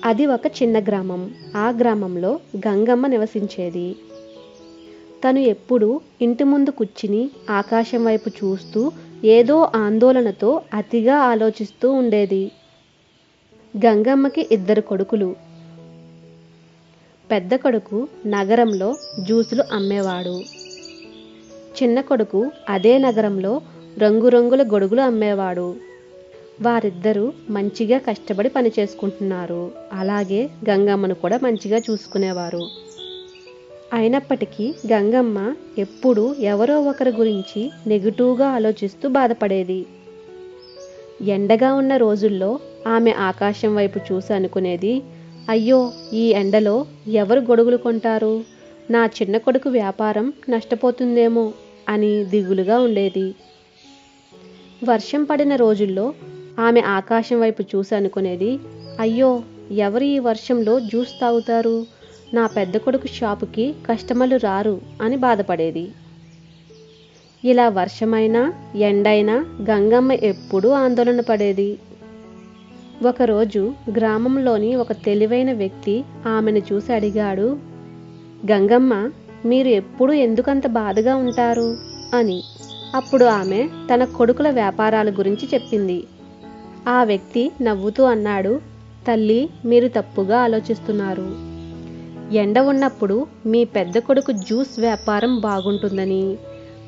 అది ఒక చిన్న గ్రామం. ఆ గ్రామంలో గంగమ్మ నివసించేది. తను ఎప్పుడూ ఇంటి ముందు కూర్చుని ఆకాశం వైపు చూస్తూ ఏదో ఆందోళనతో అతిగా ఆలోచిస్తూ ఉండేది. గంగమ్మకి 2 కొడుకులు. పెద్ద కొడుకు నగరంలో జ్యూసులు అమ్మేవాడు. చిన్న కొడుకు అదే నగరంలో రంగురంగుల గొడుగులు అమ్మేవాడు. వారిద్దరూ మంచిగా కష్టపడి పని చేసుకుంటున్నారు. అలాగే గంగమ్మను కూడా మంచిగా చూసుకునేవారు. అయినప్పటికీ గంగమ్మ ఎప్పుడూ ఎవరో ఒకరి గురించి నెగిటివ్గా ఆలోచిస్తూ బాధపడేది. ఎండగా ఉన్న రోజుల్లో ఆమె ఆకాశం వైపు చూసి అనుకునేది, అయ్యో, ఈ ఎండలో ఎవరు గొడుగులు కొంటారు? నా చిన్న కొడుకు వ్యాపారం నష్టపోతుందేమో అని దిగులుగా ఉండేది. వర్షం పడిన రోజుల్లో ఆమె ఆకాశం వైపు చూసి అనుకునేది, అయ్యో, ఎవరు ఈ వర్షంలో జ్యూస్ తాగుతారు? నా పెద్ద కొడుకు షాపుకి కస్టమర్లు రారు అని బాధపడేది. ఇలా వర్షమైనా ఎండైనా గంగమ్మ ఎప్పుడూ ఆందోళన పడేది. ఒకరోజు గ్రామంలోని ఒక తెలివైన వ్యక్తి ఆమెను చూసి అడిగాడు, గంగమ్మ, మీరు ఎప్పుడూ ఎందుకంత బాధగా ఉంటారు అని. అప్పుడు ఆమె తన కొడుకుల వ్యాపారాల గురించి చెప్పింది. ఆ వ్యక్తి నవ్వుతూ అన్నాడు, తల్లి, మీరు తప్పుగా ఆలోచిస్తున్నారు. ఎండ ఉన్నప్పుడు మీ పెద్ద కొడుకు జ్యూస్ వ్యాపారం బాగుంటుందని,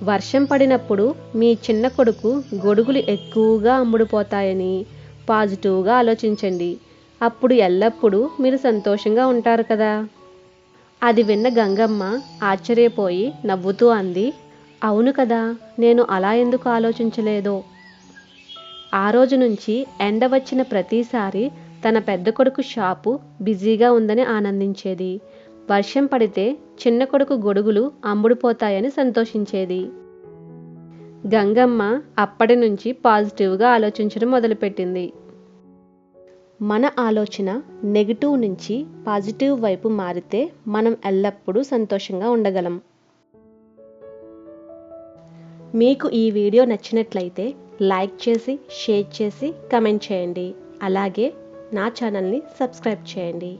వర్షం పడినప్పుడు మీ చిన్న కొడుకు గొడుగులు ఎక్కువగా అమ్ముడుపోతాయని పాజిటివ్గా ఆలోచించండి. అప్పుడు ఎల్లప్పుడూ మీరు సంతోషంగా ఉంటారు కదా. అది విన్న గంగమ్మ ఆశ్చర్యపోయి నవ్వుతూ అంది, అవును కదా, నేను అలా ఎందుకు ఆలోచించలేదో. ఆ రోజు నుంచి ఎండ వచ్చిన ప్రతిసారి తన పెద్ద కొడుకు షాపు బిజీగా ఉందని ఆనందించేది. వర్షం పడితే చిన్న కొడుకు గొడుగులు అమ్ముడుపోతాయని సంతోషించేది. గంగమ్మ అప్పటి నుంచి పాజిటివ్గా ఆలోచించడం మొదలుపెట్టింది. మన ఆలోచన నెగిటివ్ నుంచి పాజిటివ్ వైపు మారితే మనం ఎల్లప్పుడూ సంతోషంగా ఉండగలం. మీకు ఈ వీడియో నచ్చినట్లయితే లైక్ చేసి, షేర్ చేసి, కమెంట్ చేయండి. అలాగే నా ఛానల్ని సబ్స్క్రైబ్ చేయండి.